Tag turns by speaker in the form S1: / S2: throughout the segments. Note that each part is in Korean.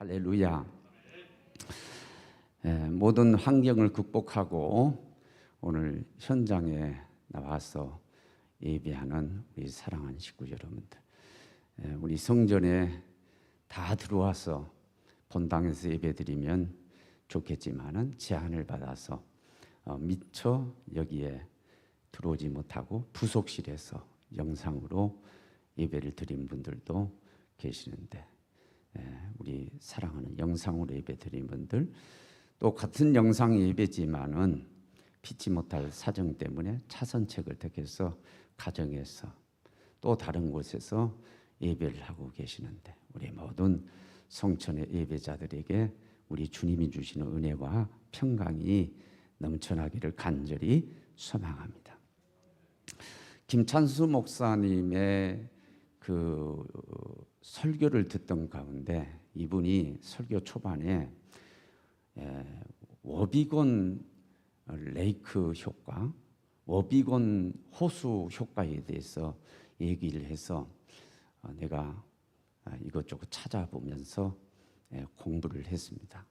S1: 할렐루야. 모든 환경을 극복하고 오늘 현장에 나와서 예배하는 우리 사랑하는 식구 여러분들, 우리 성전에 다 들어와서 본당에서 예배드리면 좋겠지만은 제한을 받아서 미처 여기에 들어오지 못하고 부속실에서 영상으로 예배를 드린 분들도 계시는데, 우리 사랑하는 영상으로 예배 드린 분들, 또 같은 영상 예배지만은 피치 못할 사정 때문에 차선책을 택해서 가정에서 또 다른 곳에서 예배를 하고 계시는데, 우리 모든 성천의 예배자들에게 우리 주님이 주시는 은혜와 평강이 넘쳐나기를 간절히 소망합니다. 김찬수 목사님의 그 설교를 듣던 가운데 이분이 설교 초반에 워비건 레이크 효과, 워비건 호수 효과에 대해서 얘기를 해서 내가 이것저것 찾아보면서 공부를 했습니다.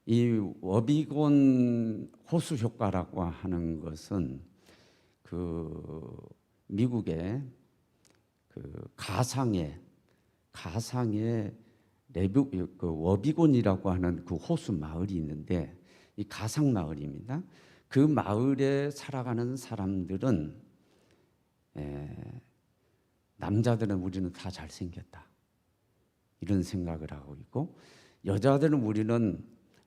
S1: 이 워비건 호수 효과라고 하는 것은 그 미국의 그 가상의 그 워비곤이라고 하는 그 호수 마을이 있는데, 이 가상 마을입니다. 그 마을에 살아가는 사람들은 남자들은 우리는 다 잘생겼다 이런 생각을 하고 있고, 여자들은 우리는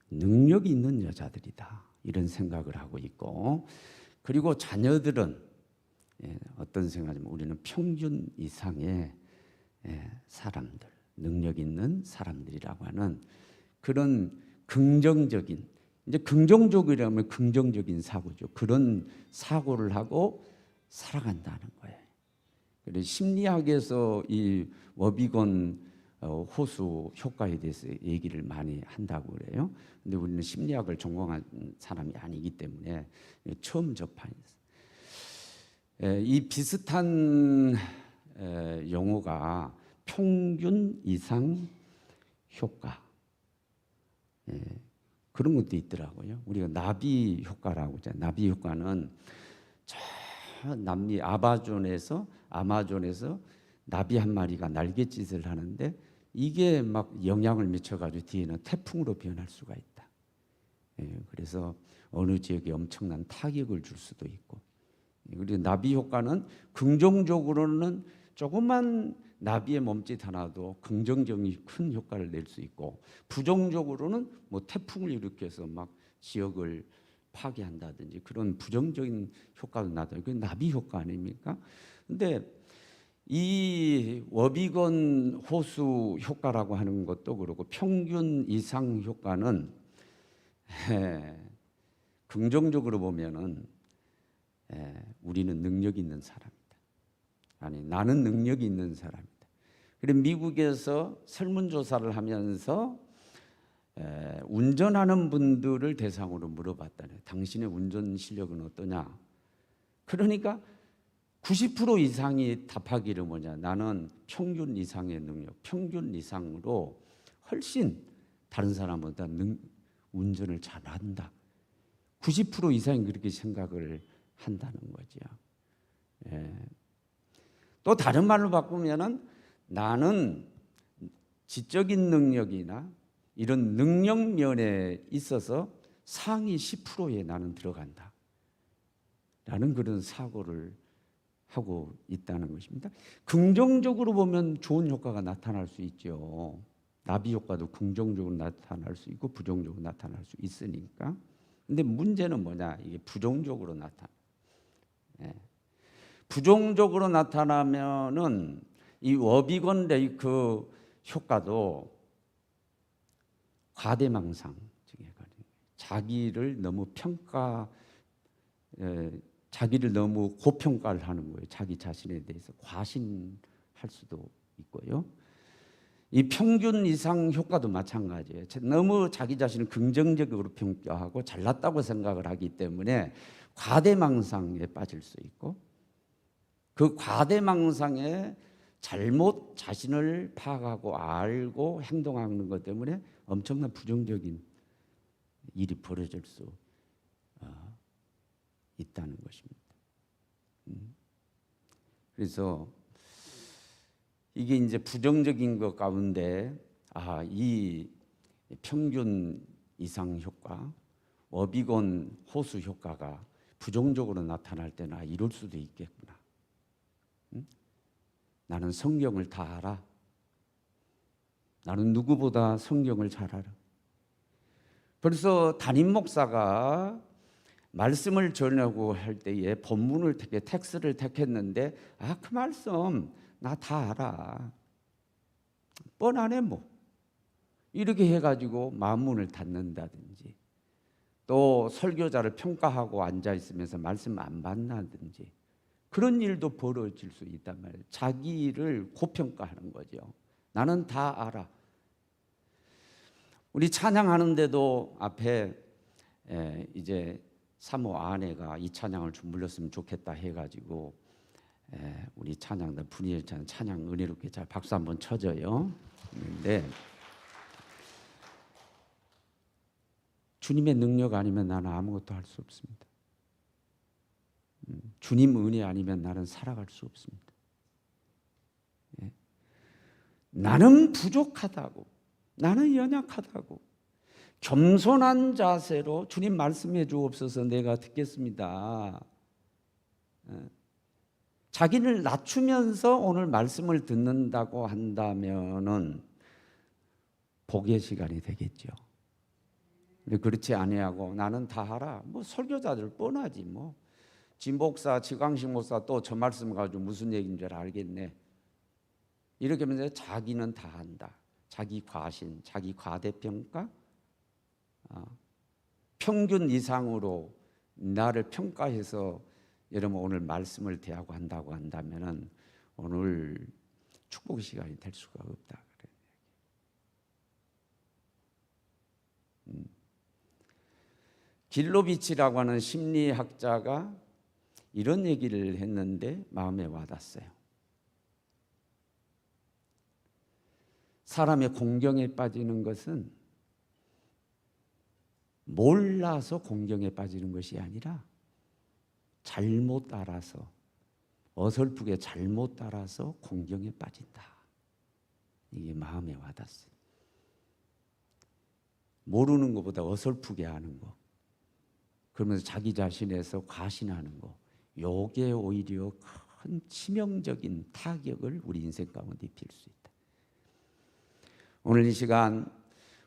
S1: 능력이 있는 여자들이다 이런 생각을 하고 있고, 그리고 자녀들은 어떤 생각이냐면 우리는 평균 이상의 사람들, 능력 있는 사람들이라고 하는 그런 긍정적인, 이제 긍정적이라면 긍정적인 사고죠. 그런 사고를 하고 살아간다는 거예요. 그래서 심리학에서 이 워비건 호수 효과에 대해서 얘기를 많이 한다고 그래요. 근데 우리는 심리학을 전공한 사람이 아니기 때문에 처음 접하였어요. 이 비슷한 용어가 평균 이상 효과, 그런 것도 있더라고요. 우리가 나비 효과라고 하잖아요. 나비 효과는 저 남미 아마존에서 나비 한 마리가 날갯짓을 하는데 이게 막 영향을 미쳐가지고 뒤에는 태풍으로 변할 수가 있다. 그래서 어느 지역에 엄청난 타격을 줄 수도 있고, 그리고 나비 효과는 긍정적으로는 조그만 나비의 몸짓 하나도 긍정적인 큰 효과를 낼 수 있고, 부정적으로는 뭐 태풍을 일으켜서 막 지역을 파괴한다든지 그런 부정적인 효과도 나다. 그게 나비 효과 아닙니까? 근데 이 워비건 호수 효과라고 하는 것도 그렇고, 평균 이상 효과는 긍정적으로 보면은 우리는 능력 있는 사람이다. 아니, 나는 능력이 있는 사람이다. 그래서 미국에서 설문조사를 하면서 운전하는 분들을 대상으로 물어봤다네. 당신의 운전 실력은 어떠냐? 그러니까 90% 이상이 답하기를 뭐냐? 나는 평균 이상의 능력, 평균 이상으로 훨씬 다른 사람보다 운전을 잘한다. 90% 이상이 그렇게 생각을 한다는 거죠. 또 다른 말로 바꾸면은 나는 지적인 능력이나 이런 능력 면에 있어서 상위 10%에 나는 들어간다 라는 그런 사고를 하고 있다는 것입니다. 긍정적으로 보면 좋은 효과가 나타날 수 있죠. 나비 효과도 긍정적으로 나타날 수 있고 부정적으로 나타날 수 있으니까. 근데 문제는 뭐냐? 이게 부정적으로 나타나. 부정적으로 나타나면은 이 워비건 레이크 효과도 과대망상, 자기를 너무 자기를 너무 고평가를 하는 거예요. 자기 자신에 대해서 과신할 수도 있고요. 이 평균 이상 효과도 마찬가지예요. 너무 자기 자신을 긍정적으로 평가하고 잘났다고 생각을 하기 때문에 과대망상에 빠질 수 있고, 그 과대망상에 잘못 자신을 파악하고 알고 행동하는 것 때문에 엄청난 부정적인 일이 벌어질 수 있다는 것입니다. 그래서 이게 이제 부정적인 것 가운데 이 평균 이상 효과, 어비건 호수 효과가 부정적으로 나타날 때는 이럴 수도 있겠구나. 나는 성경을 다 알아. 나는 누구보다 성경을 잘 알아. 그래서 담임 목사가 말씀을 전하고 할 때에 본문을 텍스트를 택했는데 그 말씀 나 다 알아. 뻔하네 뭐. 이렇게 해가지고 마음문을 닫는다든지, 또 설교자를 평가하고 앉아있으면서 말씀 안 받는다든지, 그런 일도 벌어질 수 있단 말이에요. 자기를 고평가하는 거죠. 나는 다 알아. 우리 찬양하는데도 앞에 이제 사모 아내가 이 찬양을 좀 불렀으면 좋겠다 해가지고 우리 찬양들 분위기 찬양 은혜롭게 잘 박수 한번 쳐줘요. 근데 주님의 능력 아니면 나는 아무것도 할 수 없습니다. 주님 은혜 아니면 나는 살아갈 수 없습니다. 나는 부족하다고, 나는 연약하다고 겸손한 자세로 주님 말씀해 주옵소서 내가 듣겠습니다. 자기를 낮추면서 오늘 말씀을 듣는다고 한다면은 복의 시간이 되겠죠. 근데 그렇지 아니하고 나는 다 알아. 뭐 설교자들 뻔하지 뭐. 진목사, 지광식 목사 또 저 말씀 가지고 무슨 얘기인 줄 알겠네. 이렇게 하면서 자기는 다 한다. 자기 과신, 자기 과대평가, 평균 이상으로 나를 평가해서 여러분 오늘 말씀을 대하고 한다고 한다면은 오늘 축복 시간이 될 수가 없다. 길로비치라고 하는 심리학자가 이런 얘기를 했는데 마음에 와닿았어요. 사람의 공경에 빠지는 것은 몰라서 공경에 빠지는 것이 아니라 잘못 따라서, 어설프게 잘못 따라서 공경에 빠진다. 이게 마음에 와닿았어요. 모르는 것보다 어설프게 하는 거, 그러면서 자기 자신에서 과신하는 거, 요게 오히려 큰 치명적인 타격을 우리 인생 가운데 입힐 수 있다. 오늘 이 시간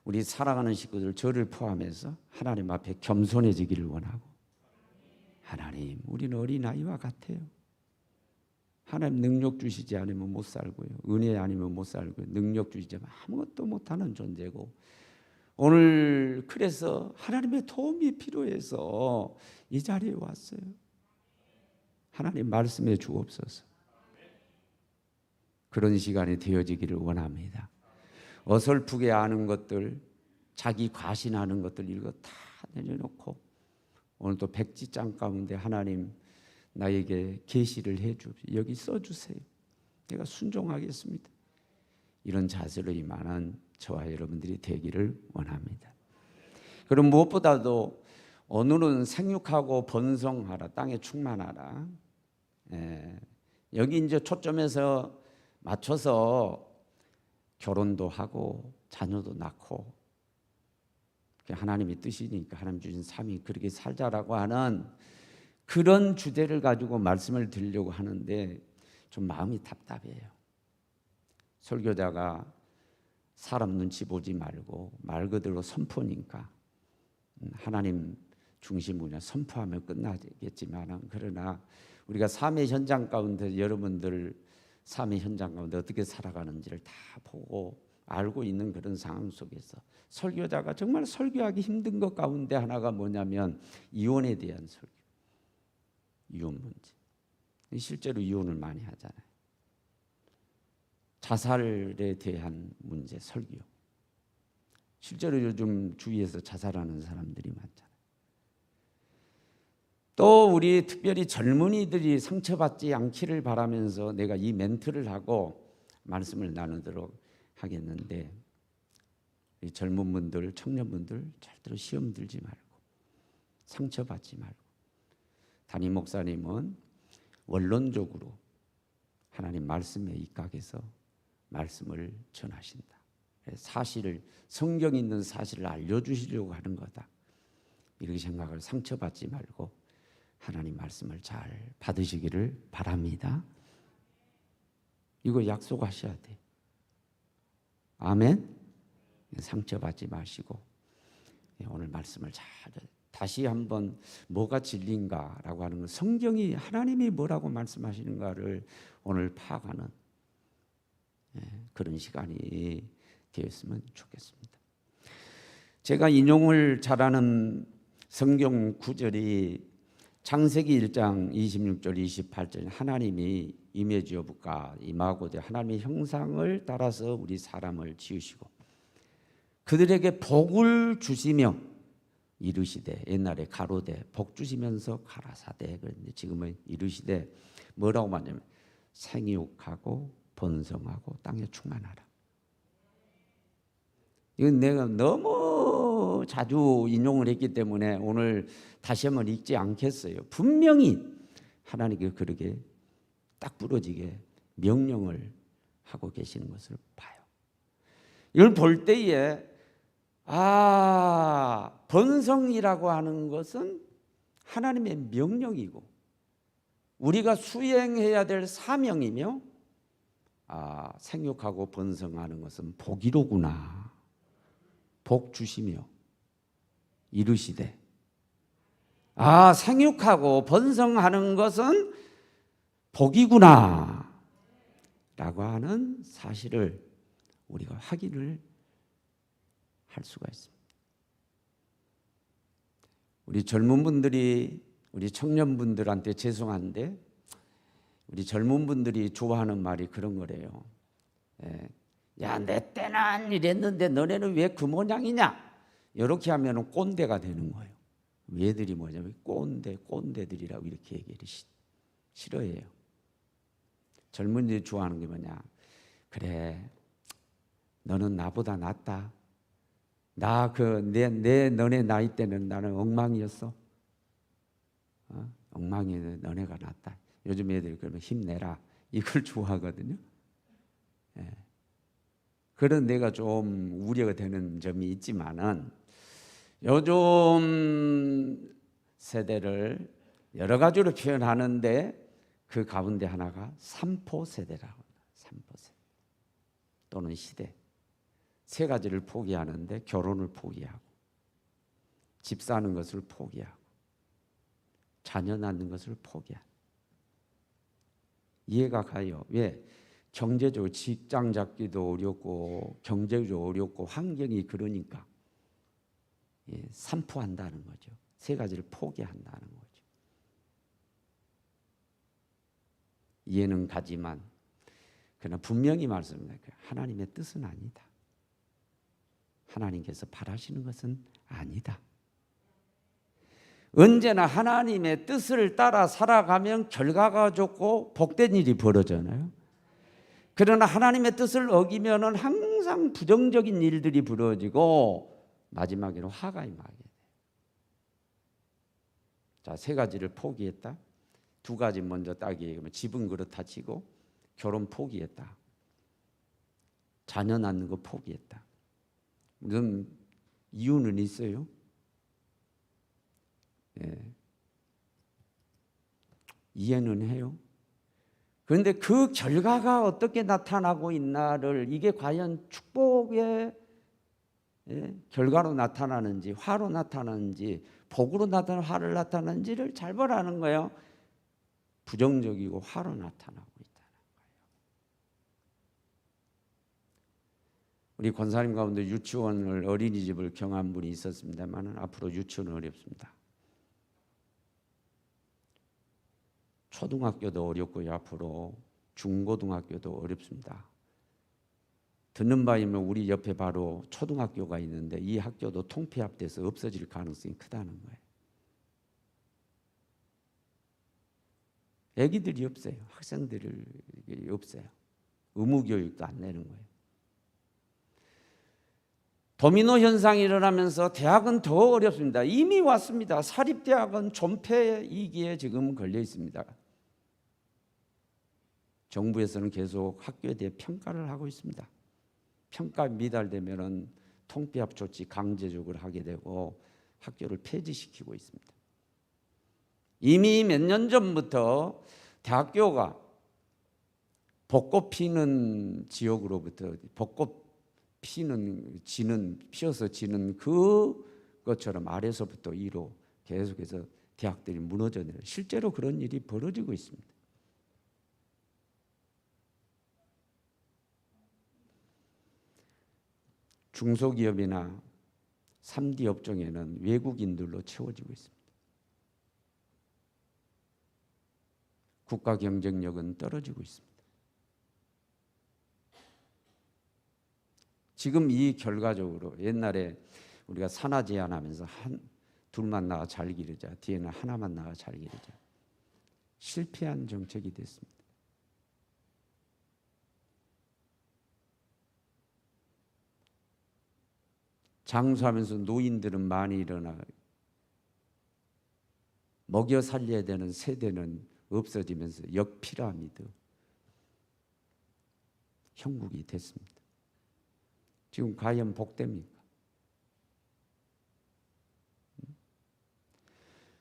S1: 우리 사랑하는 식구들 저를 포함해서 하나님 앞에 겸손해지기를 원하고, 하나님 우리는 어린아이와 같아요. 하나님 능력 주시지 않으면 못 살고요, 은혜 아니면 못 살고요, 능력 주시지 않으면 아무것도 못하는 존재고, 오늘 그래서 하나님의 도움이 필요해서 이 자리에 왔어요. 하나님 말씀해 주옵소서. 그런 시간이 되어지기를 원합니다. 어설프게 아는 것들, 자기 과신하는 것들 이거 다 내려놓고 오늘 또 백지장 가운데 하나님 나에게 계시를 해주십시오. 여기 써주세요. 내가 순종하겠습니다. 이런 자세로 임하는 저와 여러분들이 되기를 원합니다. 그럼 무엇보다도 오늘은 생육하고 번성하라, 땅에 충만하라. 여기 이제 초점에서 맞춰서 결혼도 하고 자녀도 낳고, 하나님의 뜻이니까 하나님 주신 삶이 그렇게 살자라고 하는 그런 주제를 가지고 말씀을 드리려고 하는데 좀 마음이 답답해요. 설교자가 사람 눈치 보지 말고 말 그대로 선포니까 하나님 중심으로 선포하면 끝나겠지만, 그러나 우리가 삶의 현장 가운데 여러분들 삶의 현장 가운데 어떻게 살아가는지를 다 보고 알고 있는 그런 상황 속에서 설교자가 정말 설교하기 힘든 것 가운데 하나가 뭐냐면 이혼에 대한 설교, 이혼 문제. 실제로 이혼을 많이 하잖아요. 자살에 대한 문제 설교. 실제로 요즘 주위에서 자살하는 사람들이 많잖아요. 또 우리 특별히 젊은이들이 상처받지 않기를 바라면서 내가 이 멘트를 하고 말씀을 나누도록 하겠는데, 이 젊은 분들, 청년분들 절대로 시험 들지 말고 상처받지 말고, 담임 목사님은 원론적으로 하나님 말씀에 입각해서 말씀을 전하신다. 사실을, 성경에 있는 사실을 알려주시려고 하는 거다, 이렇게 생각을, 상처받지 말고 하나님 말씀을 잘 받으시기를 바랍니다. 이거 약속하셔야 돼. 아멘. 상처받지 마시고 오늘 말씀을 잘, 다시 한번 뭐가 진리인가라고 하는 건, 성경이, 하나님이 뭐라고 말씀하시는가를 오늘 파악하는 그런 시간이 되었으면 좋겠습니다. 제가 인용을 잘하는 성경 구절이 창세기 1장 26절 28절, 하나님이 이미지 오브 갓, 임하고되 하나님의 형상을 따라서 우리 사람을 지으시고 그들에게 복을 주시며 이르시되, 옛날에 가로되 복 주시면서 가라사대, 그런데 지금은 이르시되 뭐라고 말하냐면 생육하고 번성하고 땅에 충만하라. 이건 내가 너무 자주 인용을 했기 때문에 오늘 다시 한번 읽지 않겠어요. 분명히 하나님께 그렇게 딱 부러지게 명령을 하고 계시는 것을 봐요. 이걸 볼 때에 번성이라고 하는 것은 하나님의 명령이고 우리가 수행해야 될 사명이며, 생육하고 번성하는 것은 복이로구나. 복 주시며 이르시되, 생육하고 번성하는 것은 복이구나 라고 하는 사실을 우리가 확인을 할 수가 있습니다. 우리 젊은 분들이, 우리 청년분들한테 죄송한데, 우리 젊은 분들이 좋아하는 말이 그런 거래요. 야, 내 때는 이랬는데 너네는 왜 그 모양이냐? 이렇게 하면 꼰대가 되는 거예요. 얘들이 뭐냐면 꼰대들이라고 이렇게 얘기를 싫어해요. 젊은이들이 좋아하는 게 뭐냐? 그래, 너는 나보다 낫다. 너네 나이 때는 나는 엉망이었어. 엉망이 너네가 낫다. 요즘 애들이 그러면 힘내라, 이걸 좋아하거든요. 그런 내가 좀 우려가 되는 점이 있지만은, 요즘 세대를 여러 가지로 표현하는데 그 가운데 하나가 삼포 세대라고 합니다. 삼포 세대 또는 시대. 세 가지를 포기하는데, 결혼을 포기하고, 집 사는 것을 포기하고, 자녀 낳는 것을 포기하고. 이해가 가요. 왜? 경제적으로 직장 잡기도 어렵고 경제적으로 어렵고 환경이 그러니까 삼포한다는 거죠. 세 가지를 포기한다는 거죠. 이해는 가지만 그러나 분명히 말씀드려요. 하나님의 뜻은 아니다. 하나님께서 바라시는 것은 아니다. 언제나 하나님의 뜻을 따라 살아가면 결과가 좋고 복된 일이 벌어져요. 그러나 하나님의 뜻을 어기면은 항상 부정적인 일들이 벌어지고 마지막에는 화가 임하게 돼요. 자, 세 가지를 포기했다. 두 가지 먼저 딱 얘기하면, 집은 그렇다 치고 결혼 포기했다. 자녀 낳는 거 포기했다. 무슨 이유는 있어요? 이해는 해요. 그런데 그 결과가 어떻게 나타나고 있나를, 이게 과연 축복의 결과로 나타나는지, 화로 나타나는지, 복으로 나타나는 화를 나타나는지를 잘 보라는 거예요. 부정적이고 화로 나타나고 있다는 거예요. 우리 권사님 가운데 유치원을, 어린이집을 경한 분이 있었습니다만 앞으로 유치원은 어렵습니다. 초등학교도 어렵고요. 앞으로 중고등학교도 어렵습니다. 듣는 바이면 우리 옆에 바로 초등학교가 있는데 이 학교도 통폐합돼서 없어질 가능성이 크다는 거예요. 애기들이 없어요. 학생들이 없어요. 의무 교육도 안 내는 거예요. 도미노 현상이 일어나면서 대학은 더 어렵습니다. 이미 왔습니다. 사립대학은 존폐 위기에 지금 걸려 있습니다. 정부에서는 계속 학교에 대해 평가를 하고 있습니다. 평가 미달되면은 통폐합 조치 강제적으로 하게 되고 학교를 폐지시키고 있습니다. 이미 몇 년 전부터 대학교가 벚꽃 피는 지역으로부터 벚꽃 피어서 지는 그것처럼 아래서부터 위로 계속해서 대학들이 무너져 내려 실제로 그런 일이 벌어지고 있습니다. 중소기업이나 3D 업종에는 외국인들로 채워지고 있습니다. 국가 경쟁력은 떨어지고 있습니다. 지금 이 결과적으로 옛날에 우리가 산하 제한하면서 둘만 나와 잘 기르자, 뒤에는 하나만 나와 잘 기르자, 실패한 정책이 됐습니다. 장수하면서 노인들은 많이 일어나 먹여 살려야 되는 세대는 없어지면서 역피라미드 형국이 됐습니다. 지금 과연 복됩니까?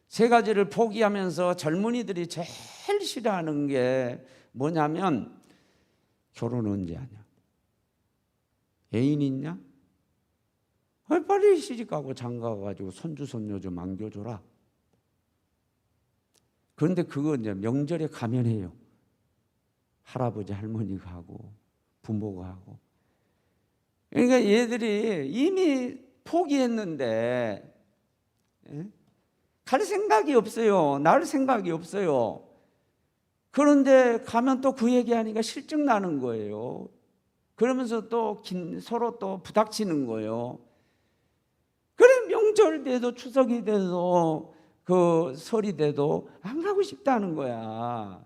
S1: 세 가지를 포기하면서 젊은이들이 제일 싫어하는 게 뭐냐면 결혼 언제 하냐? 애인 있냐? 빨리 시집가고 장가가가지고 손주 손녀 좀 안겨줘라. 그런데 그거 이제 명절에 가면 해요. 할아버지 할머니가 하고 부모가 하고. 그러니까 얘들이 이미 포기했는데 갈 생각이 없어요. 날 생각이 없어요. 그런데 가면 또 그 얘기하니까 실증 나는 거예요. 그러면서 또 서로 또 부닥치는 거예요. 그래 명절 돼도 추석이 돼도 그 설이 돼도 안 가고 싶다는 거야.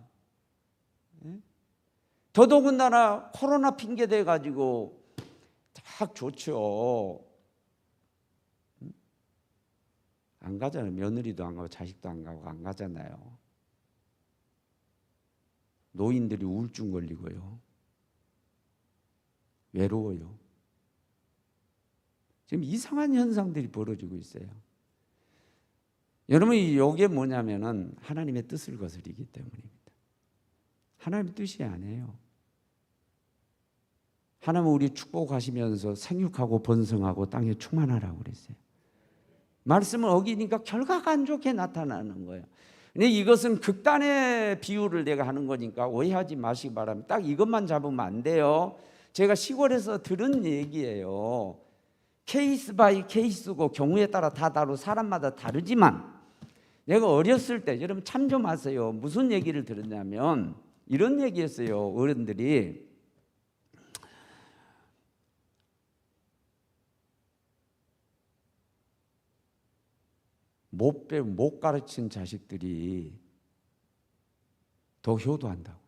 S1: 더더군다나 코로나 핑계 대 가지고 딱 좋죠. 안 가잖아요. 며느리도 안 가고 자식도 안 가고 안 가잖아요. 노인들이 우울증 걸리고요. 외로워요. 지금 이상한 현상들이 벌어지고 있어요. 여러분 이게 뭐냐면은 하나님의 뜻을 거스르기 때문입니다. 하나님의 뜻이 아니에요. 하나님은 우리 축복하시면서 생육하고 번성하고 땅에 충만하라고 그랬어요. 말씀을 어기니까 결과가 안 좋게 나타나는 거예요. 근데 이것은 극단의 비유를 내가 하는 거니까 오해하지 마시기 바랍니다. 딱 이것만 잡으면 안 돼요. 제가 시골에서 들은 얘기예요. 케이스 바이 케이스고 경우에 따라 다 다르고 사람마다 다르지만 내가 어렸을 때 여러분 참 좀 하세요. 무슨 얘기를 들었냐면 이런 얘기했어요. 어른들이 못 가르친 자식들이 더 효도한다고.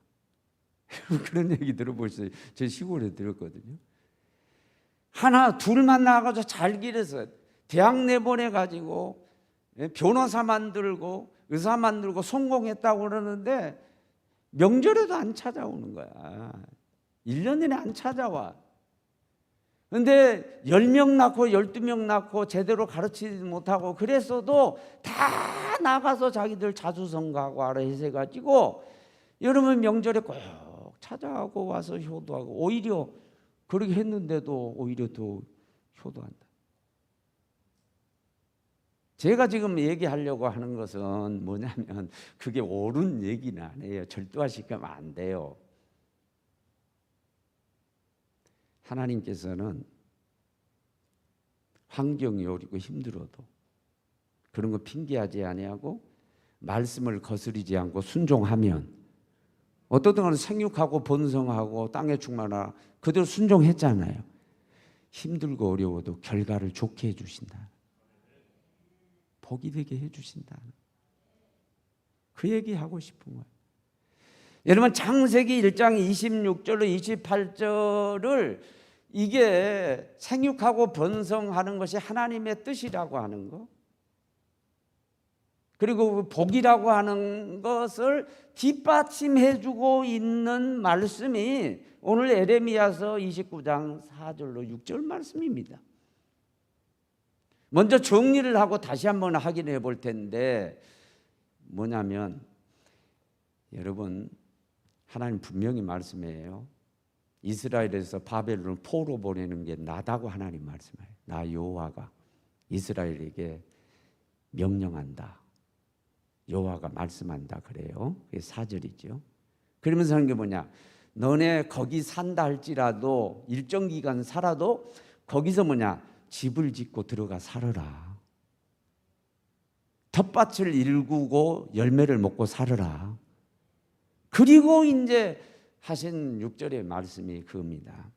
S1: 그런 얘기 들어보셨어요? 제 시골에 들었거든요. 하나 둘만 나가서 잘 길어서 대학 내보내가지고 변호사 만들고 의사 만들고 성공했다고 그러는데 명절에도 안 찾아오는 거야. 1년 내내 안 찾아와. 근데 10명 낳고 12명 낳고 제대로 가르치지 못하고 그랬어도 다 나가서 자기들 자수성가하고 알아 해가지고 여러분 명절에 꼭 찾아가고 와서 효도하고 오히려 그렇게 했는데도 오히려 더 효도한다. 제가 지금 얘기하려고 하는 것은 뭐냐면 그게 옳은 얘기는 아니에요. 절도화시키면 안 돼요. 하나님께서는 환경이 어렵고 힘들어도 그런 거 핑계하지 아니하고 말씀을 거스르지 않고 순종하면 어떤 때는 생육하고 번성하고 땅에 충만하라 그대로 순종했잖아요. 힘들고 어려워도 결과를 좋게 해주신다. 복이 되게 해주신다. 그 얘기하고 싶은 거예요. 여러분 창세기 1장 26절로 28절을 이게 생육하고 번성하는 것이 하나님의 뜻이라고 하는 거, 그리고 복이라고 하는 것을 뒷받침해주고 있는 말씀이 오늘 에레미야서 29장 4절로 6절 말씀입니다. 먼저 정리를 하고 다시 한번 확인해 볼 텐데, 뭐냐면 여러분, 하나님 분명히 말씀해요. 이스라엘에서 바벨론을 포로 보내는 게 나다고 하나님 말씀해요. 나 여호와가 이스라엘에게 명령한다, 여호와가 말씀한다 그래요. 그게 4절이죠. 그러면서 하는 게 뭐냐, 너네 거기 산다 할지라도 일정 기간 살아도 거기서 뭐냐, 집을 짓고 들어가 살아라. 텃밭을 일구고 열매를 먹고 살아라. 그리고 이제 하신 6절의 말씀이 그겁니다.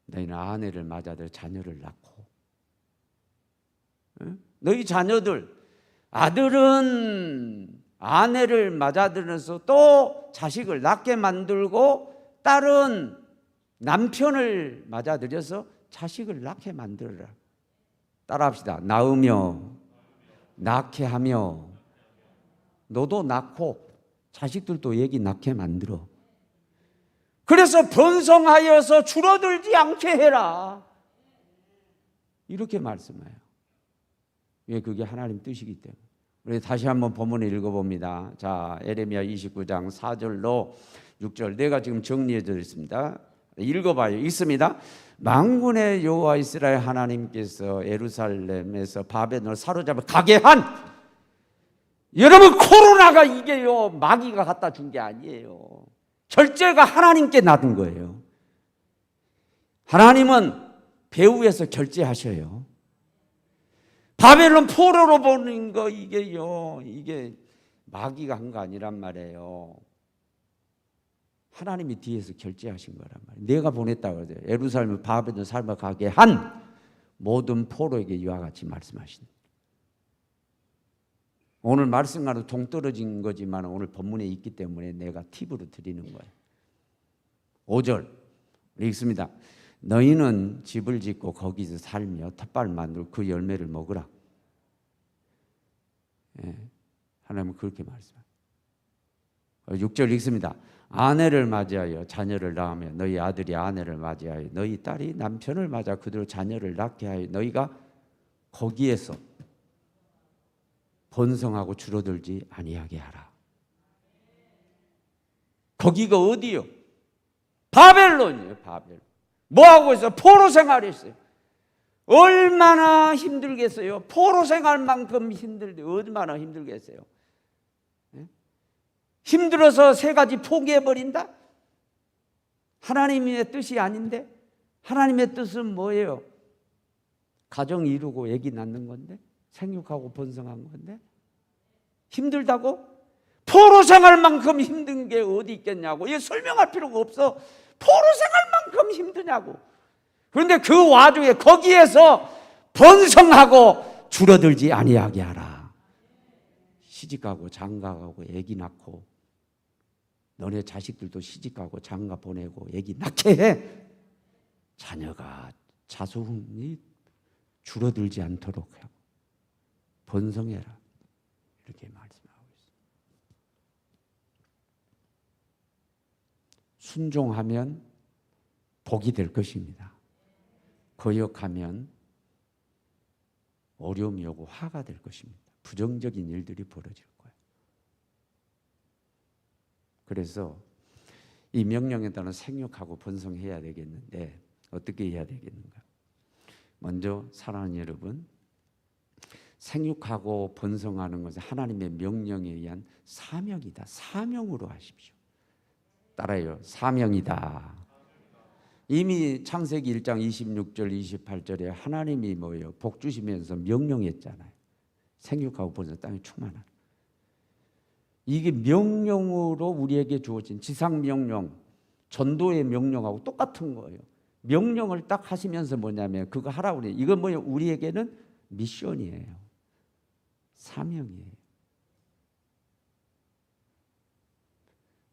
S1: 너희는 아내를 맞아들 자녀를 낳고, 너희 자녀들, 아들은 아내를 맞아들여서 또 자식을 낳게 만들고, 딸은 남편을 맞아들여서 자식을 낳게 만들어라. 따라합시다. 낳으며 낳게 하며, 너도 낳고 자식들도 얘기 낳게 만들어. 그래서 번성하여서 줄어들지 않게 해라, 이렇게 말씀해요. 왜? 그게 하나님 뜻이기 때문에. 우리 다시 한번 본문을 읽어봅니다. 자, 에레미야 29장 4절로 6절 내가 지금 정리해 드렸습니다. 읽어봐요. 읽습니다. 만군의 여호와 이스라엘 하나님께서 예루살렘에서 바벨론을 사로잡아 가게 한, 여러분 코로나가 이게요 마귀가 갖다 준 게 아니에요. 결제가 하나님께 놔둔 거예요. 하나님은 배후에서 결제하셔요. 바벨론 포로로 보는 거 이게요, 이게 마귀가 한 거 아니란 말이에요. 하나님이 뒤에서 결제하신 거란 말이에요. 내가 보냈다고 그러죠. 예루살렘을 바벨론 삶아 가게 한 모든 포로에게 이와 같이 말씀하신. 오늘 말씀과는 동떨어진 거지만 오늘 본문에 있기 때문에 내가 팁으로 드리는 거예요. 5절 읽습니다. 너희는 집을 짓고 거기서 살며 텃밭을 만들고 그 열매를 먹으라. 하나님은 그렇게 말씀합니다. 6절 읽습니다. 아내를 맞이하여 자녀를 낳으며 너희 아들이 아내를 맞이하여 너희 딸이 남편을 맞아 그대로 자녀를 낳게 하여 너희가 거기에서 번성하고 줄어들지 아니하게 하라. 거기가 어디요? 바벨론이에요. 바벨론. 뭐하고 있어요? 포로 생활했어요. 얼마나 힘들겠어요? 포로 생활만큼 힘들데 얼마나 힘들겠어요? 힘들어서 세 가지 포기해버린다? 하나님의 뜻이 아닌데? 하나님의 뜻은 뭐예요? 가정 이루고 아기 낳는 건데? 생육하고 번성한 건데? 힘들다고? 포로 생활만큼 힘든 게 어디 있겠냐고. 이거 설명할 필요가 없어. 포로 생활만큼 힘드냐고. 그런데 그 와중에 거기에서 번성하고 줄어들지 아니하게 하라. 시집가고 장가가고 아기 낳고, 너네 자식들도 시집가고 장가 보내고 아기 낳게 해. 자녀가 자손이 줄어들지 않도록 하고 번성해라, 이렇게 말씀하고 있습니다. 순종하면 복이 될 것입니다. 거역하면 어려움이 오고 화가 될 것입니다. 부정적인 일들이 벌어질 거예요. 그래서 이 명령에 따라 생육하고 번성해야 되겠는데 어떻게 해야 되겠는가? 먼저 사랑하는 여러분, 생육하고 번성하는 것은 하나님의 명령에 의한 사명이다. 사명으로 하십시오. 따라요. 사명이다. 이미 창세기 1장 26절 28절에 하나님이 뭐예요? 복 주시면서 명령했잖아요. 생육하고 번성 땅에 충만한. 이게 명령으로 우리에게 주어진 지상 명령, 전도의 명령하고 똑같은 거예요. 명령을 딱 하시면서 뭐냐면 그거 하라고 그래요. 이건 뭐예요? 우리에게는 미션이에요. 사명이에요.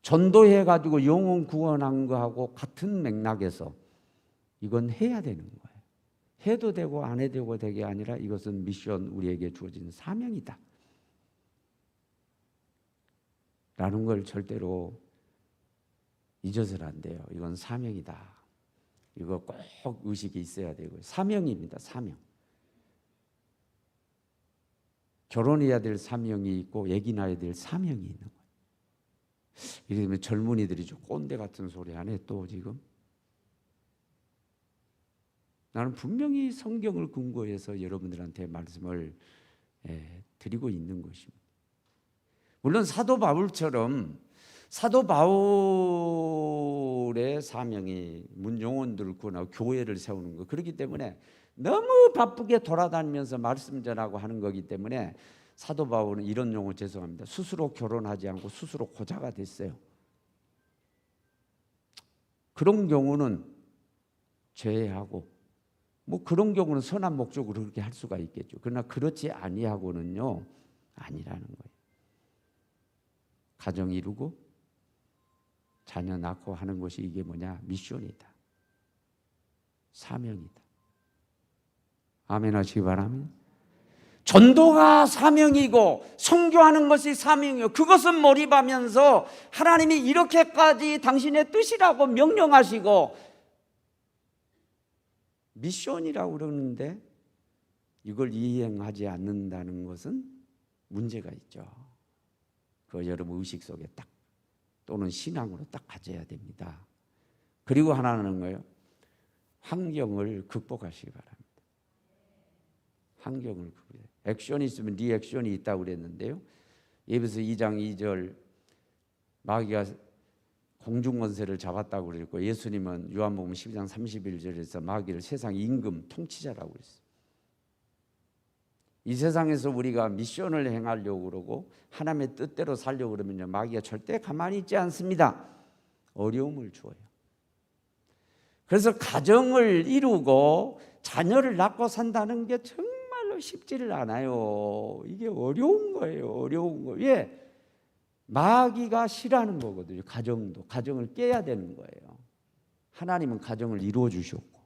S1: 전도해가지고 영혼 구원한 거하고 같은 맥락에서 이건 해야 되는 거예요. 해도 되고 안 해도 되게 아니라 이것은 미션, 우리에게 주어진 사명이다 라는 걸 절대로 잊어서는 안 돼요. 이건 사명이다. 이거 꼭 의식이 있어야 되고요. 사명입니다. 사명. 결혼해야 될 사명이 있고 애기 낳아야 될 사명이 있는 거예요. 이러면 젊은이들이 좀 꼰대 같은 소리 안 해 또 지금? 나는 분명히 성경을 근거해서 여러분들한테 말씀을 드리고 있는 것입니다. 물론 사도 바울처럼 사도 바울의 사명이 문영혼들을 구원하고 교회를 세우는 거, 그렇기 때문에 너무 바쁘게 돌아다니면서 말씀 전하고 하는 거기 때문에 사도 바울은 이런 용어 죄송합니다. 스스로 결혼하지 않고 스스로 고자가 됐어요. 그런 경우는 제외하고, 뭐 그런 경우는 선한 목적으로 그렇게 할 수가 있겠죠. 그러나 그렇지 아니하고는요, 아니라는 거예요. 가정 이루고 자녀 낳고 하는 것이 이게 뭐냐? 미션이다. 사명이다. 아멘 하시기 바랍니다. 전도가 사명이고 선교하는 것이 사명이요. 그것은 몰입하면서 하나님이 이렇게까지 당신의 뜻이라고 명령하시고 미션이라고 그러는데 이걸 이행하지 않는다는 것은 문제가 있죠. 그 여러분 의식 속에 딱 또는 신앙으로 딱 가져야 됩니다. 그리고 하나는 뭐예요? 환경을 극복하시기 바랍니다. 환경을 극복해요. 액션이 있으면 리액션이 있다고 그랬는데요. 에베소 2장 2절 마귀가 공중권세를 잡았다고 그랬고, 예수님은 요한복음 12장 31절에서 마귀를 세상 임금 통치자라고 그랬어요. 이 세상에서 우리가 미션을 행하려고 그러고 하나님의 뜻대로 살려고 그러면요, 마귀가 절대 가만히 있지 않습니다. 어려움을 주어요. 그래서 가정을 이루고 자녀를 낳고 산다는 게 정말로 쉽지를 않아요. 이게 어려운 거예요. 어려운 거. 왜? 마귀가 싫어하는 거거든요. 가정도. 가정을 깨야 되는 거예요. 하나님은 가정을 이루어 주셨고,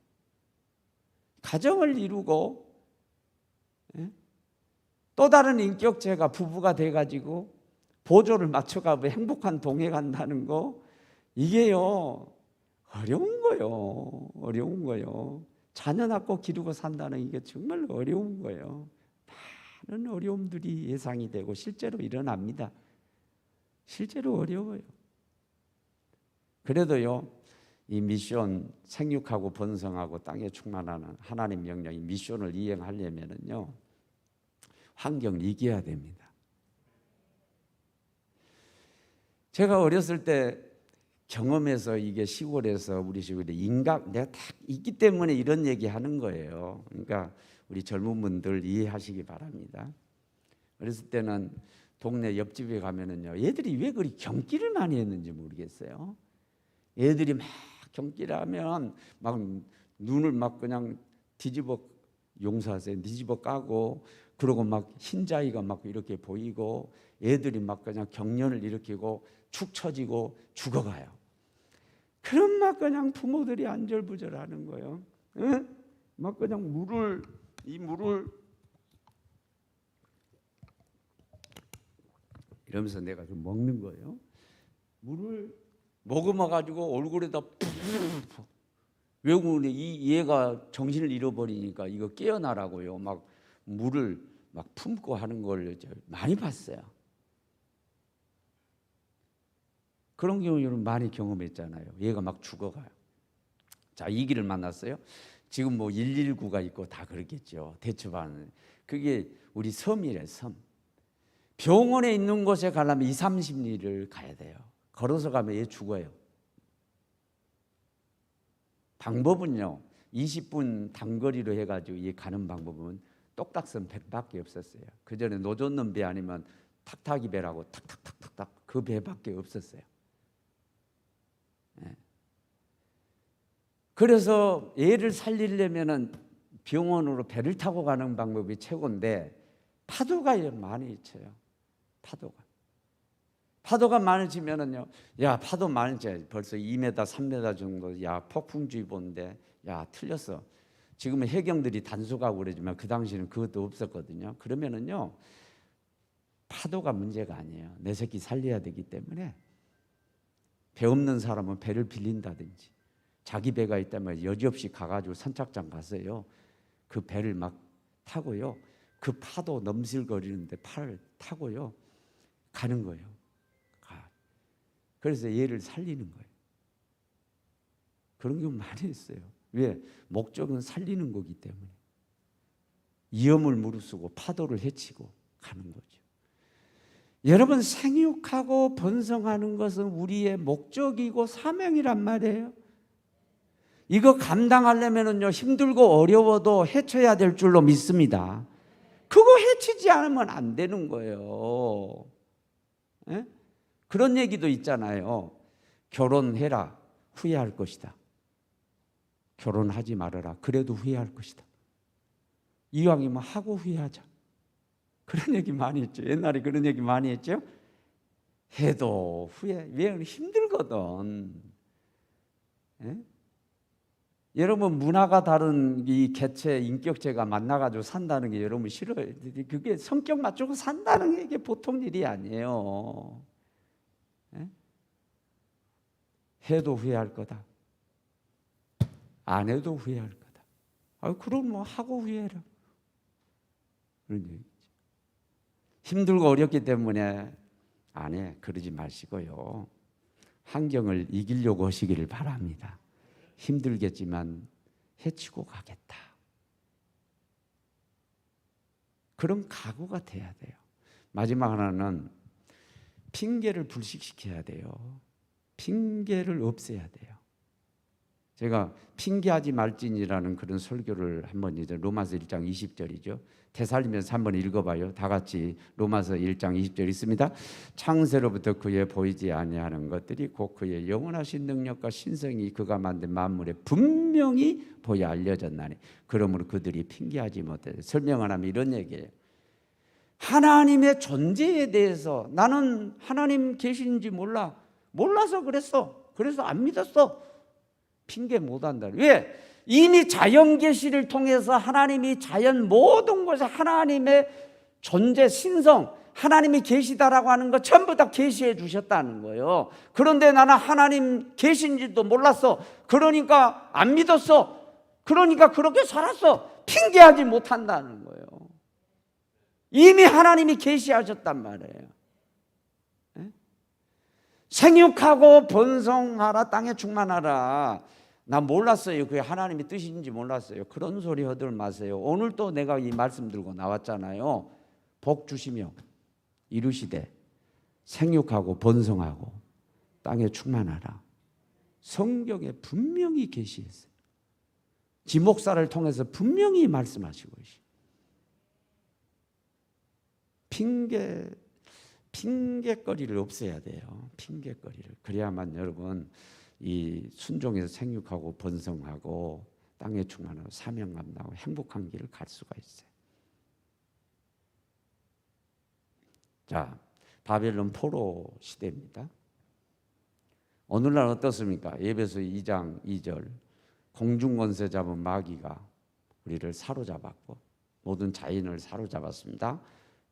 S1: 가정을 이루고 또 다른 인격체가 부부가 돼가지고 보조를 맞춰가고 행복한 동해 간다는 거, 이게요 어려운 거예요. 어려운 거예요. 자녀 낳고 기르고 산다는 이게 정말 어려운 거예요. 많은 어려움들이 예상이 되고 실제로 일어납니다. 실제로 어려워요. 그래도요, 이 미션, 생육하고 번성하고 땅에 충만하는 하나님 명령이 미션을 이행하려면은요, 환경을 이겨야 됩니다. 제가 어렸을 때 경험해서 이게 시골에서 우리 시골에 인각 내가 딱 있기 때문에 이런 얘기 하는 거예요. 그러니까 우리 젊은 분들 이해하시기 바랍니다. 어렸을 때는 동네 옆집에 가면은요, 얘들이 왜 그리 경기를 많이 했는지 모르겠어요. 애들이 막 경기를 하면 막 눈을 막 그냥 뒤집어, 용서하세요, 뒤집어 까고, 그러고 막 흰자위가 막 이렇게 보이고 애들이 막 그냥 경련을 일으키고 축 처지고 죽어가요. 그럼 막 그냥 부모들이 안절부절하는 거예요. 응? 막 그냥 이 물을 이러면서 내가 좀 먹는 거예요. 물을 먹어가지고 얼굴에다 푹. 외국인이 이 얘가 정신을 잃어버리니까 이거 깨어나라고요. 막 물을 막 품고 하는 걸 많이 봤어요. 그런 경우는 많이 경험했잖아요. 얘가 막 죽어가요. 자, 이 길을 만났어요. 지금 뭐 119가 있고 다 그렇겠죠. 대처반은. 그게 우리 섬이래, 섬. 병원에 있는 곳에 가려면 2, 30리를 가야 돼요. 걸어서 가면 얘 죽어요. 방법은요, 20분 단거리로 해가지고 얘 가는 방법은 똑딱선 배밖에 없었어요. 그 전에 노젓는 배 아니면 탁탁이 배라고 탁탁탁탁탁 그 배밖에 없었어요. 네. 그래서 얘를 살리려면은 병원으로 배를 타고 가는 방법이 최고인데 파도가 많이 쳐요. 파도가. 파도가 많아지면은요, 야 파도 많아져 벌써 2m, 3m 정도, 야 폭풍주의보인데, 야 틀렸어. 지금은 해경들이 단속하고 그러지만 그 당시에는 그것도 없었거든요. 그러면은요, 파도가 문제가 아니에요. 내 새끼 살려야 되기 때문에 배 없는 사람은 배를 빌린다든지, 자기 배가 있다면 여지없이 가가지고 선착장 가서요, 그 배를 막 타고요, 그 파도 넘실거리는데 팔을 타고요 가는 거예요. 그래서 얘를 살리는 거예요. 그런 경우 많이 있어요. 왜? 목적은 살리는 거기 때문에. 위험을 무릅쓰고 파도를 헤치고 가는 거죠. 여러분, 생육하고 번성하는 것은 우리의 목적이고 사명이란 말이에요. 이거 감당하려면요, 힘들고 어려워도 헤쳐야 될 줄로 믿습니다. 그거 헤치지 않으면 안 되는 거예요. 에? 그런 얘기도 있잖아요. 결혼해라, 후회할 것이다. 결혼하지 말아라, 그래도 후회할 것이다. 이왕이면 하고 후회하자. 그런 얘기 많이 했죠. 옛날에 그런 얘기 많이 했죠. 해도 후회, 왜? 힘들거든. 에? 여러분, 문화가 다른 이 개체, 인격체가 만나가지고 산다는 게 여러분 싫어요. 그게 성격 맞추고 산다는 게 이게 보통 일이 아니에요. 에? 해도 후회할 거다. 안 해도 후회할 거다. 그럼 뭐 하고 후회해라. 그런 얘기죠. 힘들고 어렵기 때문에 안 해. 그러지 마시고요. 환경을 이기려고 하시기를 바랍니다. 힘들겠지만 헤치고 가겠다. 그런 각오가 돼야 돼요. 마지막 하나는 핑계를 불식시켜야 돼요. 핑계를 없애야 돼요. 제가 핑계하지 말지니라는 그런 설교를 한번 이제 로마서 1장 20절이죠. 데살리면서 한번 읽어봐요. 다 같이 로마서 1장 20절 있습니다. 창세로부터 그의 보이지 아니하는 것들이 곧 그의 영원하신 능력과 신성이 그가 만든 만물에 분명히 보여 알려졌나니 그러므로 그들이 핑계하지 못해. 설명을 하면 이런 얘기예요. 하나님의 존재에 대해서 나는 하나님 계신지 몰라서 그랬어. 그래서 안 믿었어. 핑계 못한다. 왜? 이미 자연 계시를 통해서 하나님이 자연 모든 곳에 하나님의 존재, 신성, 하나님이 계시다라고 하는 거 전부 다 계시해 주셨다는 거예요. 그런데 나는 하나님 계신지도 몰랐어. 그러니까 안 믿었어. 그러니까 그렇게 살았어. 핑계하지 못한다는 거예요. 이미 하나님이 계시하셨단 말이에요. 생육하고 번성하라, 땅에 충만하라. 나 몰랐어요. 그게 하나님의 뜻인지 몰랐어요. 그런 소리 하들 마세요. 오늘 또 내가 이 말씀 들고 나왔잖아요. 복 주시며 이루시되 생육하고 번성하고 땅에 충만하라. 성경에 분명히 계시했어요. 지목사를 통해서 분명히 말씀하시고 계시고. 핑계거리를 없애야 돼요. 핑계거리를. 그래야만 여러분 이 순종해서 생육하고 번성하고 땅에 충만하고 사명 감당하고 행복한 길을 갈 수가 있어요. 자, 바벨론 포로 시대입니다. 오늘날 어떻습니까? 에베소 2장 2절 공중권세 잡은 마귀가 우리를 사로잡았고 모든 자연을 사로잡았습니다.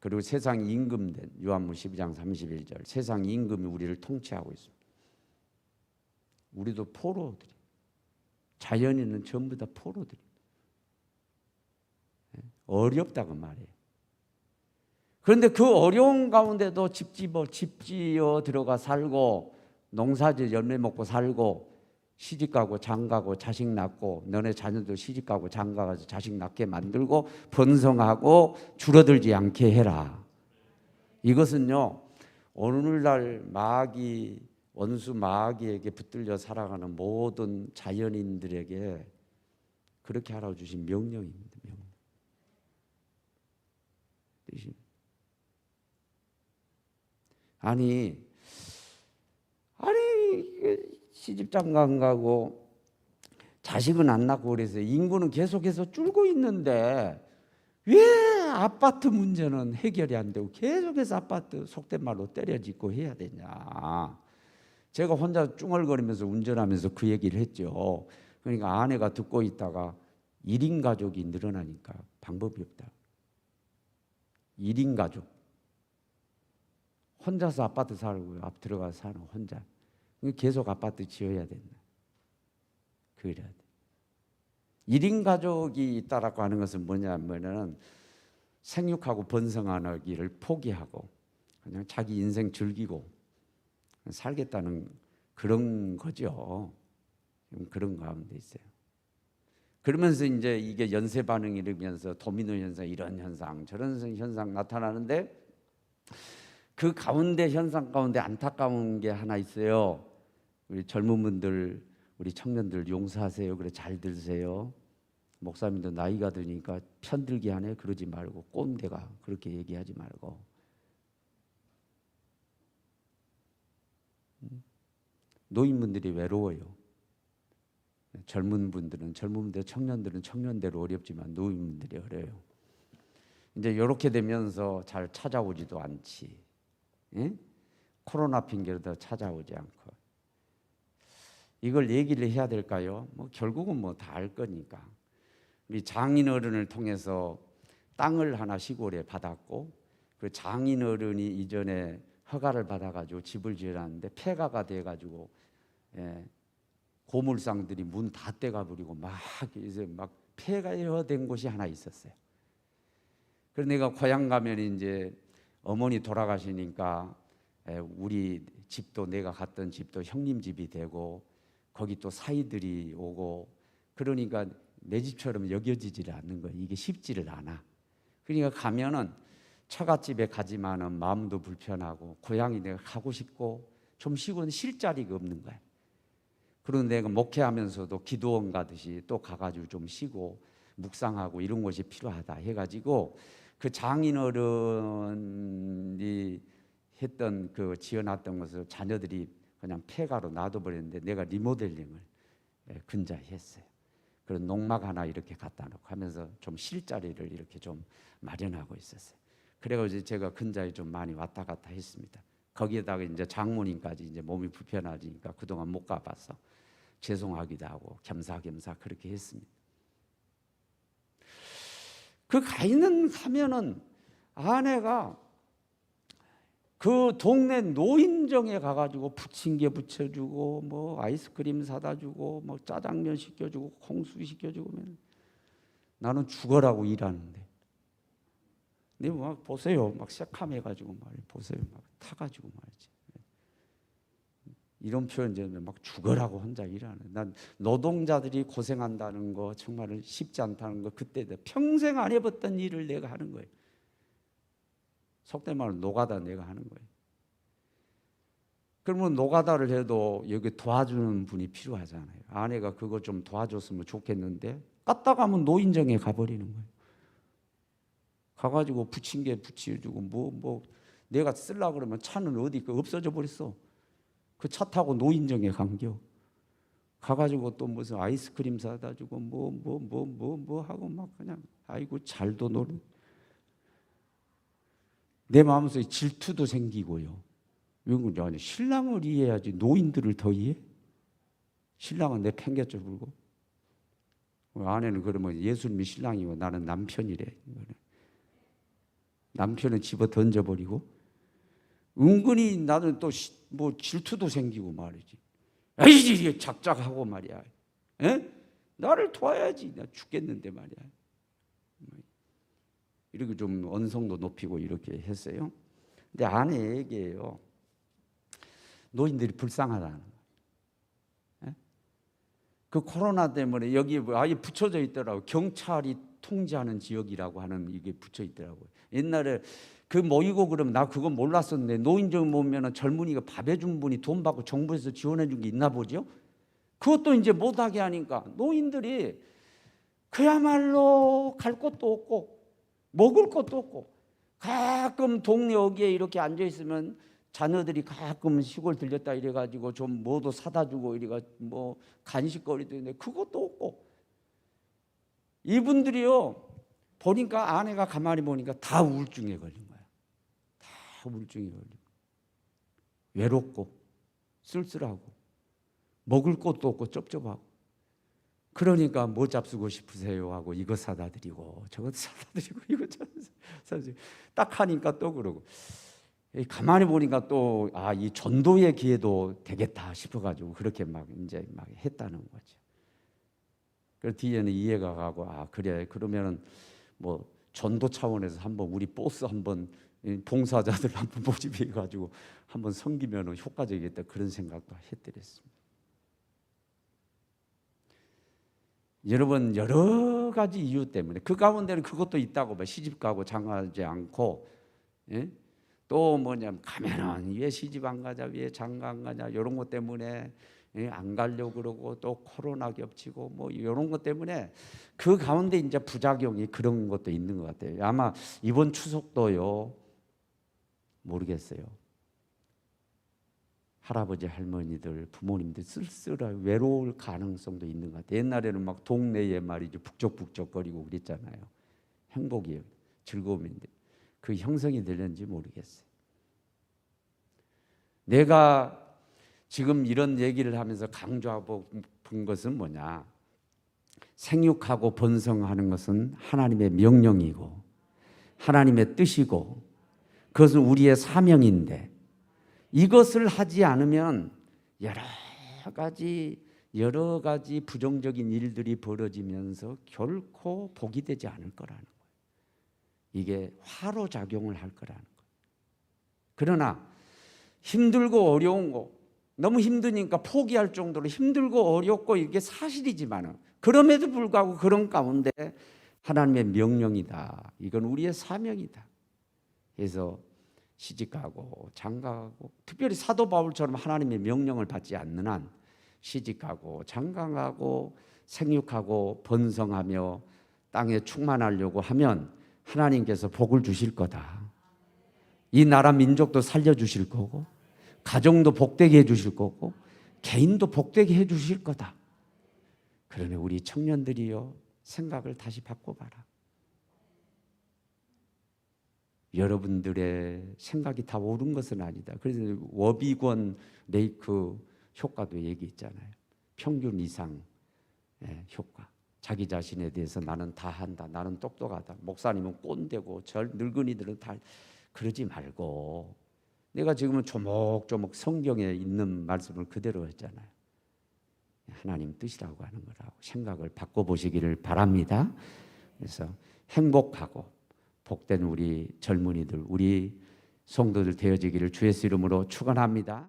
S1: 그리고 세상 임금된 요한복음 12장 31절 세상 임금이 우리를 통치하고 있습니다. 우리도 포로들이, 자연인은 전부 다 포로들이. 어렵다고 말해요. 그런데 그 어려운 가운데도 집 지어 들어가 살고 농사질 열매 먹고 살고 시집가고 장가고 자식 낳고 너네 자녀도 시집가고 장가가서 자식 낳게 만들고 번성하고 줄어들지 않게 해라. 이것은요 오늘날 원수 마귀에게 붙들려 살아가는 모든 자연인들에게 그렇게 하라고 주신 명령입니다. 아니 시집장가 안 가고 자식은 안 낳고 그래서 인구는 계속해서 줄고 있는데 왜 아파트 문제는 해결이 안 되고 계속해서 아파트 속된 말로 때려짓고 해야 되냐. 제가 혼자 쭝얼거리면서 운전하면서 그 얘기를 했죠. 그러니까 아내가 듣고 있다가 1인 가족이 늘어나니까 방법이 없다. 1인 가족. 혼자서 아파트 살고 앞 들어가서 사는 혼자. 계속 아파트 지어야 된다. 그래야 돼. 1인 가족이 있다라고 하는 것은 뭐냐면은 생육하고 번성하기를 포기하고 그냥 자기 인생 즐기고 살겠다는 그런 거죠. 그런 가운데 있어요. 그러면서 이제 이게 연쇄 반응이 일으면서 도미노 현상, 이런 현상 저런 현상 나타나는데, 그 가운데 현상 가운데 안타까운 게 하나 있어요. 우리 젊은 분들, 우리 청년들 용서하세요. 그래, 잘 들으세요. 목사님도 나이가 드니까 편들기 하네 그러지 말고, 꼰대가 그렇게 얘기하지 말고. 노인분들이 외로워요. 젊은 분들은 젊은데, 청년들은 청년대로 어렵지만 노인분들이 어려요. 이제 이렇게 되면서 잘 찾아오지도 않지. 예? 코로나 핑계로 더 찾아오지 않고. 이걸 얘기를 해야 될까요? 뭐 결국은 뭐 다 알 거니까. 우리 장인어른을 통해서 땅을 하나 시골에 받았고, 그 장인어른이 이전에 허가를 받아가지고 집을 지어놨는데 폐가가 돼가지고, 예, 고물상들이 문 다 떼가버리고 막 이제 막 폐가 된 곳이 하나 있었어요. 그래서 내가 고향 가면 이제 어머니 돌아가시니까 우리 집도, 내가 갔던 집도 형님 집이 되고, 거기 또 사이들이 오고, 그러니까 내 집처럼 여겨지지를 않는 거예요. 이게 쉽지를 않아. 그러니까 가면은 처갓집에 가지만은 마음도 불편하고, 고향이 내가 가고 싶고 좀 쉬고는 쉴 자리가 없는 거야. 그런데 내가 목회하면서도 기도원 가듯이 또 가가지고 좀 쉬고 묵상하고 이런 것이 필요하다 해가지고, 그 장인어른이 했던 그 지어놨던 것을 자녀들이 그냥 폐가로 놔둬버렸는데, 내가 리모델링을 근자히 했어요. 그런 농막 하나 이렇게 갖다 놓고 하면서 좀 쉴 자리를 이렇게 좀 마련하고 있었어요. 그래가지고 제가 근자에 좀 많이 왔다 갔다 했습니다. 거기에다가 이제 장모님까지 이제 몸이 불편하니까 그동안 못 가봐서 죄송하기도 하고 겸사겸사 그렇게 했습니다. 그 가면은 아내가 그 동네 노인정에 가가지고 부침개 부쳐주고, 뭐 아이스크림 사다 주고, 뭐 짜장면 시켜주고, 콩수 시켜주고, 나는 죽어라고 일하는데. 근데 막 보세요, 막 새카매가지고 말이에요. 보세요, 막 타가지고 말이지. 이런 표현이면 막 죽어라고 혼자 일하는. 난 노동자들이 고생한다는 거 정말 쉽지 않다는 거 그때 평생 안 해봤던 일을 내가 하는 거예요. 속된 말로 노가다 내가 하는 거예요. 그러면 노가다를 해도 여기 도와주는 분이 필요하잖아요. 아내가 그거 좀 도와줬으면 좋겠는데 까딱하면 노인정에 가버리는 거예요. 가가지고 부침개 부치주고 뭐 내가 쓰려고 그러면 차는 어디 없어져 버렸어. 그 차 타고 노인정에 간겨. 가가지고 또 무슨 아이스크림 사다 주고 뭐 하고 막 그냥 아이고 잘도 노는. 내 마음속에 질투도 생기고요. 이건 아니 신랑을 이해해야지 노인들을 더 이해? 신랑은 내 팽개쳐 불고, 아내는 그러면 예수님이 신랑이고 나는 남편이래. 남편은 집어 던져버리고, 은근히 나는 또 뭐 질투도 생기고 말이지. 에이 이게 작작하고 말이야. 에? 나를 도와야지. 나 죽겠는데 말이야. 이렇게 좀 언성도 높이고 이렇게 했어요. 근데 아내 얘기예요. 노인들이 불쌍하다는 거예요. 그 코로나 때문에 여기 아예 붙여져 있더라고요. 경찰이 통제하는 지역이라고 하는 이게 붙여 있더라고요. 옛날에 그 모이고 그러면 나 그거 몰랐었는데, 노인정 모으면 젊은이가 밥 해준 분이 돈 받고 정부에서 지원해 준 게 있나 보죠. 그것도 이제 못하게 하니까 노인들이 그야말로 갈 곳도 없고 먹을 것도 없고, 가끔 동네 어귀에 이렇게 앉아 있으면 자녀들이 가끔 시골 들렸다 이래가지고 좀 뭐도 사다 주고 이래가 뭐 간식거리도 있는데 그것도 없고, 이분들이요 보니까 아내가 가만히 보니까 다 우울증에 걸린 거야. 다 우울증에 걸린 거야. 외롭고 쓸쓸하고 먹을 것도 없고 쩝쩝하고. 그러니까 뭐 잡수고 싶으세요 하고 이거 사다 드리고 저거 사다 드리고 이거 사다 드리고 딱 하니까 또 그러고. 가만히 보니까 또 이 전도의 기회도 되겠다 싶어가지고 그렇게 막 이제 막 했다는 거죠. 그 뒤에는 이해가 가고 그래 그러면은 뭐 전도 차원에서 한번 우리 보스 한번 봉사자들 한번 모집해 가지고 한번 섬기면은 효과적이겠다 그런 생각도 했더랬습니다. 여러분 여러 가지 이유 때문에 그 가운데는 그것도 있다고 봐. 시집 가고 장가하지 않고 또 뭐냐면 가면은 왜 시집 안 가자 왜 장가 안 가냐 이런 것 때문에 안 가려고 그러고 또 코로나 겹치고 뭐 이런 것 때문에 그 가운데 이제 부작용이 그런 것도 있는 것 같아요. 아마 이번 추석도요 모르겠어요. 할아버지 할머니들 부모님들 쓸쓸하고 외로울 가능성도 있는 것 같아요. 옛날에는 막 동네에 말이죠 북적북적거리고 그랬잖아요. 행복이에요. 즐거움인데 그 형성이 되는지 모르겠어요. 내가 지금 이런 얘기를 하면서 강조하고 본 것은 뭐냐? 생육하고 번성하는 것은 하나님의 명령이고 하나님의 뜻이고 그것은 우리의 사명인데 이것을 하지 않으면 여러 가지 부정적인 일들이 벌어지면서 결코 복이 되지 않을 거라는 거예요. 이게 화로 작용을 할 거라는 거예요. 그러나 힘들고 어려운 거 너무 힘드니까 포기할 정도로 힘들고 어렵고 이게 사실이지만 그럼에도 불구하고 그런 가운데 하나님의 명령이다. 이건 우리의 사명이다. 그래서 시집가고 장가가고 특별히 사도 바울처럼 하나님의 명령을 받지 않는 한 시집가고 장가가고 생육하고 번성하며 땅에 충만하려고 하면 하나님께서 복을 주실 거다. 이 나라 민족도 살려주실 거고 가정도 복되게 해주실 거고 개인도 복되게 해주실 거다. 그러니 우리 청년들이요 생각을 다시 바꿔봐라. 여러분들의 생각이 다 옳은 것은 아니다. 그래서 워비권 레이크 효과도 얘기했잖아요. 평균 이상 효과. 자기 자신에 대해서 나는 다 한다. 나는 똑똑하다. 목사님은 꼰대고 늙은이들은 다 그러지 말고 내가 지금은 조목조목 성경에 있는 말씀을 그대로 했잖아요. 하나님 뜻이라고 하는 거라고 생각을 바꿔보시기를 바랍니다. 그래서 행복하고 복된 우리 젊은이들, 우리 성도들 되어지기를 주의 이름으로 축원합니다.